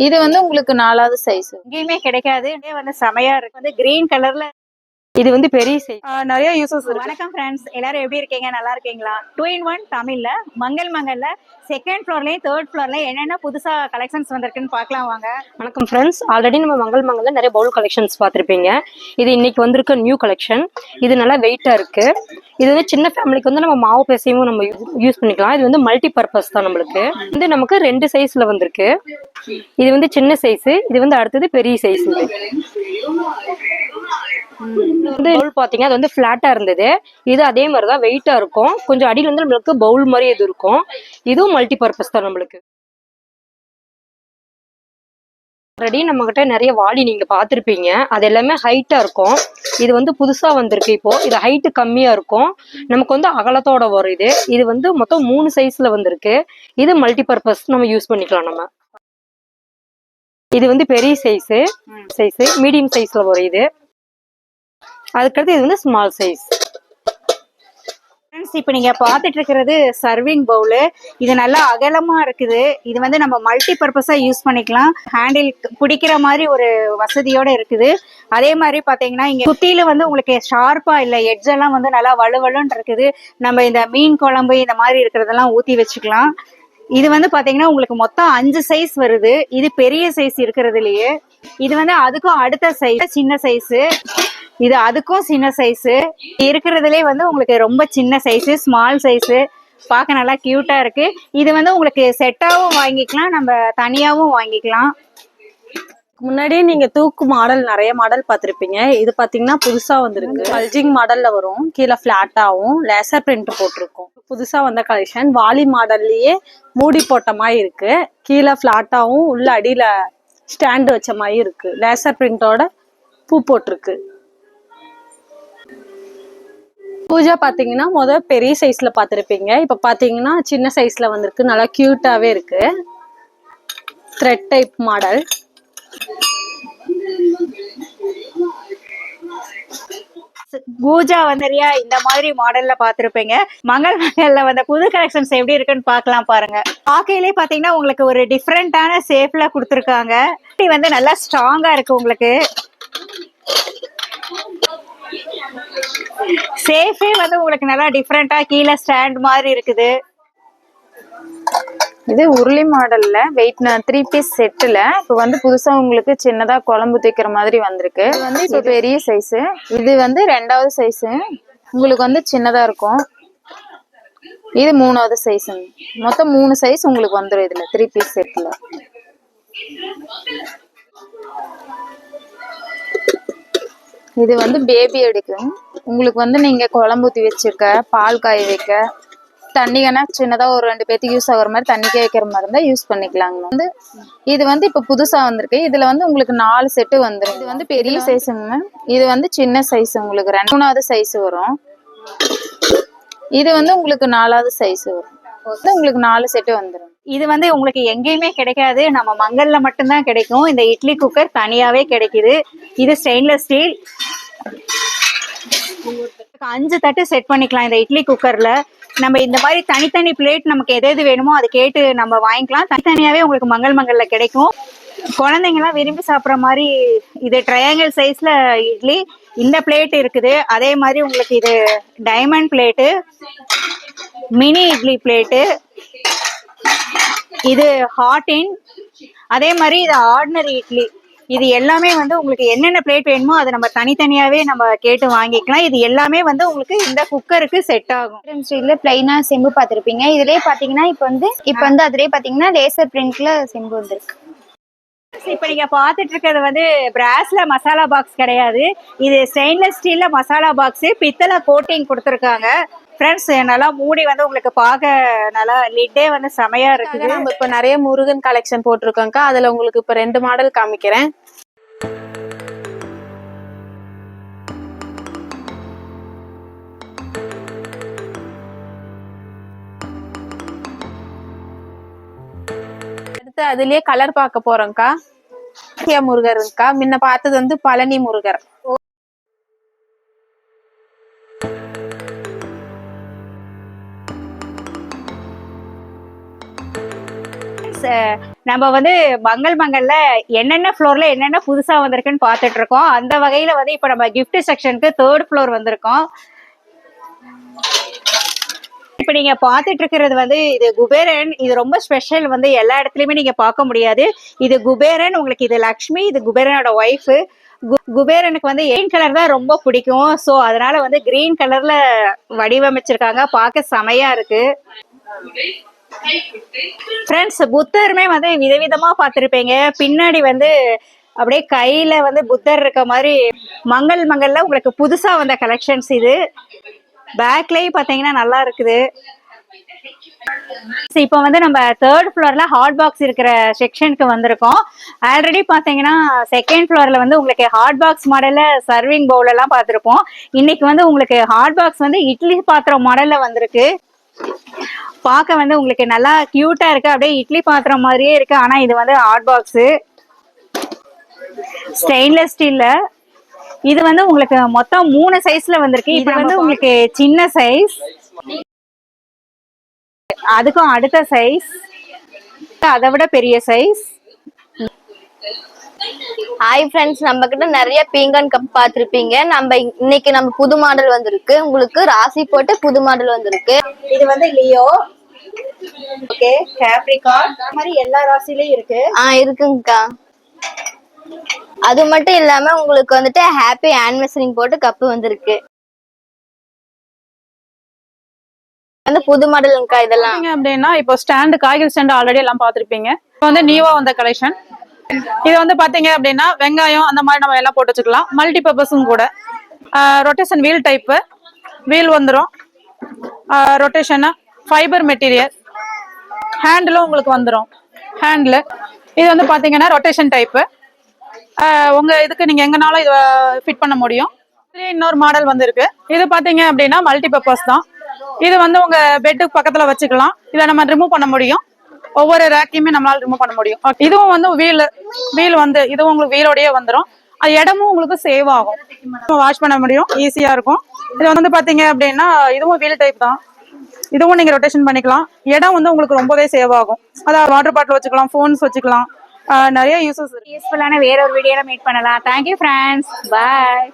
இது வந்து உங்களுக்கு 4வது சைஸ். எங்கேயுமே கிடைக்காது. இதே வந்து செமையா இருக்கு. வந்து கிரீன் கலர்ல இது வந்து பெரிய சைஸ். நிறைய யூசஸ் இருக்கு. வணக்கம் ஃப்ரெண்ட்ஸ், எல்லாரும் எப்படி இருக்கீங்க? நல்லா இருக்கீங்களா? 2-in-1 தமிழ்ல மங்கல்ல செகண்ட் ஃப்ளோர்லயும் தேர்ட் ஃப்ளோர்லயும் என்னென்ன புதுசா கலெக்ஷன்ஸ் வந்திருக்குன்னு பார்க்கலாம் வாங்க. வணக்கம் ஃப்ரெண்ட்ஸ், ஆல்ரெடி நம்ம மங்கல்ல நிறைய பவுல் கலெக்ஷன்ஸ் பார்த்துருப்பீங்க. இது இன்னைக்கு வந்திருக்க நியூ கலெக்ஷன். இது நல்லா வெயிட்டா இருக்கு. இது வந்து சின்ன ஃபேமிலிக்கு வந்து நம்ம மாவு பேசையும் நம்ம யூஸ் பண்ணிக்கலாம். இது வந்து மல்டி பர்பஸ் தான். நம்மளுக்கு வந்து நமக்கு 2 சைஸ்ல வந்திருக்கு. இது வந்து சின்ன சைஸ், இது வந்து அடுத்தது பெரிய சைஸ். வந்து பவுல் பாத்தீங்கன்னா அது வந்து ஃபிளாட்டா இருந்தது. இது அதே மாதிரிதான் வெயிட்டா இருக்கும். கொஞ்சம் அடியில் வந்து நம்மளுக்கு பவுல் மாதிரி இது இருக்கும். இதுவும் மல்டி பர்பஸ் தான். நம்மளுக்கு ஆல்ரெடி நம்ம கிட்ட நிறைய வாளி நீங்க பாத்திருப்பீங்க. அது எல்லாமே ஹைட்டா இருக்கும். இது வந்து புதுசா வந்திருக்கு. இப்போ இது ஹைட்டு கம்மியா இருக்கும். நமக்கு வந்து அகலத்தோட வரும். இது வந்து மொத்தம் 3 சைஸ்ல வந்திருக்கு. இது மல்டி பர்பஸ் நம்ம யூஸ் பண்ணிக்கலாம். நம்ம இது வந்து பெரிய சைஸ் மீடியம் சைஸ்ல வரும். இது அதுக்கடுத்து இது வந்து ஸ்மால் சைஸ். இப்போ நீங்க பார்த்துட்டு இருக்கிறது சர்விங் பவுல். இது நல்லா அகலமா இருக்குது. இது வந்து நம்ம மல்டி பர்பஸா யூஸ் பண்ணிக்கலாம். ஹேண்டில் பிடிக்கிற மாதிரி ஒரு வசதியோட இருக்குது. அதே மாதிரி பாத்தீங்கன்னா இங்க குத்தியில வந்து உங்களுக்கு ஷார்ப்பா இல்ல, எட்ஜ் எல்லாம் வந்து நல்லா வலுவலுன்னு இருக்குது. நம்ம இந்த மீன் குழம்பு இந்த மாதிரி இருக்கிறதெல்லாம் ஊத்தி வச்சுக்கலாம். இது வந்து பாத்தீங்கன்னா உங்களுக்கு மொத்தம் 5 சைஸ் வருது. இது பெரிய சைஸ் இருக்கிறதுலயே. இது வந்து அதுக்கும் அடுத்த சைஸ் சின்ன சைஸ். இது அதுக்கும் சின்ன சைஸ் இருக்கிறதுலே வந்து உங்களுக்கு ரொம்ப சின்ன சைஸ், ஸ்மால் சைஸ். பார்க்க நல்லா கியூட்டா இருக்கு. இது வந்து உங்களுக்கு செட்டாவும் வாங்கிக்கலாம், நம்ம தனியாவும் வாங்கிக்கலாம். முன்னாடியே நீங்க தூக்கு மாடல் நிறைய மாடல் பார்த்திருப்பீங்க. இது பாத்தீங்கன்னா புதுசா வந்திருக்கு. பல்ஜிங் மாடல்ல வரும். கீழே பிளாட்டாவும் லேசர் பிரிண்ட் போட்டிருக்கும். புதுசா வந்த கலெக்ஷன். வாலி மாடல்லயே மூடி போட்ட மாதிரி இருக்கு. கீழே பிளாட்டாவும் உள்ள அடியில ஸ்டாண்ட் வச்ச மாதிரி இருக்கு. லேசர் பிரிண்டோட பூ போட்டிருக்கு. பூஜா பாத்தீங்கன்னா பெரிய சைஸ்ல பாத்திருப்பீங்க. இப்ப பாத்தீங்கன்னா சின்ன சைஸ்ல வந்திருக்கு. நல்லா கியூட்டாவே இருக்கு. Thread type model. பூஜா வந்தறியா இந்த மாதிரி மாடல்ல பாத்திருப்பீங்க. மங்கல்ல வந்த புது கலெக்ஷன்ஸ் எப்படி இருக்குன்னு பாக்கலாம் பாருங்க. பாக்கையிலே பாத்தீங்கன்னா உங்களுக்கு ஒரு டிஃப்ரெண்டான ஷேப்ல கொடுத்துருக்காங்க. வந்து நல்லா ஸ்ட்ராங்கா இருக்கு. உங்களுக்கு சேஃபே வந்து உங்களுக்கு நல்லா டிஃப்ரெண்டா கீழே ஸ்டாண்ட் மாதிரி இருக்குது. இது உருளி மாடல்ல வெயிட் 3 பீஸ் செட்டுல இப்போ வந்து புதுசா உங்களுக்கு சின்னதா குழம்பு தூக்கிற மாதிரி வந்திருக்கு. இது வந்து இப்போ பெரிய சைஸ். இது வந்து 2வது சைஸ். உங்களுக்கு வந்து சின்னதா இருக்கும். இது 3வது சைஸ். மொத்தம் 3 சைஸ் உங்களுக்கு வந்துடும் இதுல 3 பீஸ் செட்ல. இது வந்து பேபி எடுக்கும். உங்களுக்கு வந்து நீங்க குழம்பு ஊற்றி வச்சிருக்க, பால் காய வைக்க, தண்ணிங்கன்னா சின்னதா ஒரு 2 பேத்துக்கு யூஸ் ஆகுற மாதிரி தண்ணி வைக்கிற மாதிரி இருந்தா யூஸ் பண்ணிக்கலாங்க. வந்து இது வந்து இப்ப புதுசா வந்திருக்கு. இதுல வந்து உங்களுக்கு 4 செட்டு வந்துடும். இது வந்து பெரிய சைஸுங்க. இது வந்து சின்ன சைஸ். உங்களுக்கு 3வது சைஸ் வரும். இது வந்து உங்களுக்கு 4வது சைஸ் வரும். உங்களுக்கு 4 செட்டு வந்துடும். இது வந்து உங்களுக்கு எங்கேயுமே கிடைக்காது. நம்ம மங்கல்ல மட்டும்தான் கிடைக்கும். இந்த இட்லி குக்கர் தனியாவே கிடைக்குது. இது ஸ்டெயின்லெஸ் ஸ்டீல். 5 தட்டு செட் பண்ணிக்கலாம் இந்த இட்லி குக்கர்ல. நம்ம இந்த மாதிரி தனித்தனி பிளேட் நமக்கு எது வேணுமோ அது கேட்டு நம்ம வாங்கிக்கலாம். தனித்தனியாவே உங்களுக்கு மங்கல்ல கிடைக்கும். குழந்தைங்கலாம் விரும்பி சாப்பிட்ற மாதிரி இது ட்ரையாங்கிள் சைஸ்ல இட்லி. இந்த பிளேட் இருக்குது. அதே மாதிரி உங்களுக்கு இது diamond plate, mini idli plate, இது ஹாட்டின், அதே மாதிரி இது ஆர்டினரி இட்லி. இது எல்லாமே வந்து உங்களுக்கு என்னென்ன பிளேட் வேணுமோ அதை நம்ம தனித்தனியாவே நம்ம கேட்டு வாங்கிக்கலாம். இது எல்லாமே வந்து உங்களுக்கு இந்த குக்கருக்கு செட் ஆகும். ஸ்டைல்ல பிளைனா செம்பு பார்த்திருப்பீங்க. இதுலயே பாத்தீங்கன்னா இப்ப வந்து அதுலயே பாத்தீங்கன்னா லேசர் பிரிண்ட்ல செம்பு வந்திருக்கு. இப்ப நீங்க பாத்துட்டு இருக்கிறது வந்து பிராஸ்ல மசாலா பாக்ஸ் கிடையாது. இது ஸ்டெயின்லெஸ் ஸ்டீல்ல மசாலா பாக்ஸ். பித்தளை கோட்டிங் கொடுத்துருக்காங்க. ஃப்ரெண்ட்ஸ் நல்லா மூடி வந்து உங்களுக்கு பார்க்க நல்லா லிட்டே வந்து செமையா இருக்குது. நம்ம இப்ப நிறைய முருகன் கலெக்ஷன் போட்டிருக்கோங்க. அதுல உங்களுக்கு இப்ப 2 மாடல் காமிக்கிறேன். அடுத்து அதுலயே கலர் பார்க்க போறோம்க்கா. முருகர் இருக்கா. முன்ன பார்த்தது வந்து பழனி முருகர். நம்ம வந்து மங்கல்ல என்னென்ன ஃப்ளோர்ல என்னென்ன புதுசா வந்திருக்குன்னு பார்த்துட்டு இருக்கோம். அந்த வகையில வந்து இப்போ நம்ம gift செக்ஷனுக்கு 3rd ஃப்ளோர் வந்திருக்கோம். இப்ப நீங்க பாத்துட்டு இருக்கிறது வந்து இது குபேரன். இது ரொம்ப ஸ்பெஷல், வந்து எல்லா இடத்துலயுமே நீங்க பார்க்க முடியாது. இது குபேரன், உங்களுக்கு இது லக்ஷ்மி, இது குபேரனோட ஒய்ஃப். குபேரனுக்கு வந்து கிரீன் கலர் தான் ரொம்ப பிடிக்கும். ஸோ அதனால வந்து கிரீன் கலர்ல வடிவமைச்சிருக்காங்க, பார்க்க செமையா இருக்கு. ஃப்ரெண்ட்ஸ், புத்தருமே வந்து விதவிதமா பார்த்துருப்பீங்க. பின்னாடி வந்து அப்படியே கையில வந்து புத்தர் இருக்க மாதிரி மங்கல்ல உங்களுக்கு புதுசா வந்த கலெக்ஷன்ஸ் இது. பேக்லயும் பாத்தீங்கன்னா நல்லா இருக்குது. இப்போ வந்து நம்ம 3rd ஃப்ளோர்ல ஹாட் பாக்ஸ் இருக்கிற செக்ஷனுக்கு வந்திருக்கோம். ஆல்ரெடி பாத்தீங்கன்னா 2nd ஃப்ளோர்ல வந்து உங்களுக்கு ஹாட் பாக்ஸ் மாடல்ல சர்விங் பவுல் எல்லாம் பார்த்திருப்போம். இன்னைக்கு வந்து உங்களுக்கு ஹாட் பாக்ஸ் வந்து இட்லி பாத்திரம் மாடல்ல வந்திருக்கு. பார்க்க வந்து உங்களுக்கு நல்லா கியூட்டா இருக்கு, அப்படியே இட்லி பாத்திரம் மாதிரியே இருக்கு. ஆனா இது வந்து ஹாட் பாக்ஸ், ஸ்டெயின்லெஸ் ஸ்டீல்ல. இது வந்து உங்களுக்கு மொத்தம் 3 சைஸ்ல வந்திருக்கு. இது வந்து உங்களுக்கு சின்ன சைஸ், அதுக்கும் அடுத்த சைஸ், அதை விட பெரிய சைஸ். ஹாய் ஃப்ரெண்ட்ஸ், நம்ம கிட்ட நிறைய பீங்கான் கப் பார்த்திருப்பீங்க. இன்னைக்கு நம்ம புது மாடல் வந்திருக்கு. உங்களுக்கு ராசி போட்டு புது மாடல் வந்திருக்கு. இது வந்து லியோ, ஓகே, கேப்ரிகான், அந்த மாதிரி எல்லா ராசிலயும் இருக்கு. இருக்குங்கக்கா. அது மட்டும் இல்லாம உங்களுக்கு வந்துட்டு ஹாப்பி ஆனிவர்சரி போட்டு கப்பு வந்திருக்கு. வந்து புது மாடலுங்கக்கா இதெல்லாம். அப்படின்னா இப்போ ஸ்டாண்டு, காய்கறி ஸ்டாண்டு ஆல்ரெடி எல்லாம் பார்த்திருப்பீங்க. இப்போ வந்து நியூவா வந்த கலெக்ஷன். இது வந்து பாத்தீங்க அப்படின்னா வெங்காயம் அந்த மாதிரி நம்ம எல்லாம் போட்டு வச்சுக்கலாம். மல்டி பர்பஸும் கூட. ரொட்டேஷன் வீல் டைப்பு வீல் வந்துடும். Rotation fibre material. ஹேண்டிலும் உங்களுக்கு வந்துடும். ஹேண்டில் இது வந்து பாத்தீங்கன்னா ரொட்டேஷன் டைப்பு. உங்க இதுக்கு நீங்க எங்கனாலும் இதை ஃபிட் பண்ண முடியும். இன்னொரு மாடல் வந்து இருக்கு. இது பாத்தீங்க அப்படின்னா மல்டி பர்பஸ் தான். இது வந்து உங்க பெட்டுக்கு பக்கத்துல வச்சுக்கலாம். இதை நம்ம ரிமூவ் பண்ண முடியும். ஒவ்வொரு ரேக்கையுமே நம்மளால ரிமூவ் பண்ண முடியும். இதுவும் வந்து வீல் வந்து இதுவும் உங்களுக்கு வீலோடயே வந்துடும். அது இடமும் உங்களுக்கு சேவ் ஆகும். வாஷ் பண்ண முடியும், ஈஸியா இருக்கும். இது வந்து பாத்தீங்க அப்படின்னா இதுவும் வீல் டைப் தான். இதுவும் நீங்க ரொட்டேஷன் பண்ணிக்கலாம். இடம் வந்து உங்களுக்கு ரொம்பவே சேவ் ஆகும். அதாவது வாட்டர் பாட்டில் வச்சுக்கலாம், போன்ஸ் வச்சுக்கலாம். நிறைய யூஸ்ஃபுல்லான வேற ஒரு வீடியோல மீட் பண்ணலாம். தேங்க்யூ ஃப்ரெண்ட்ஸ், பாய்.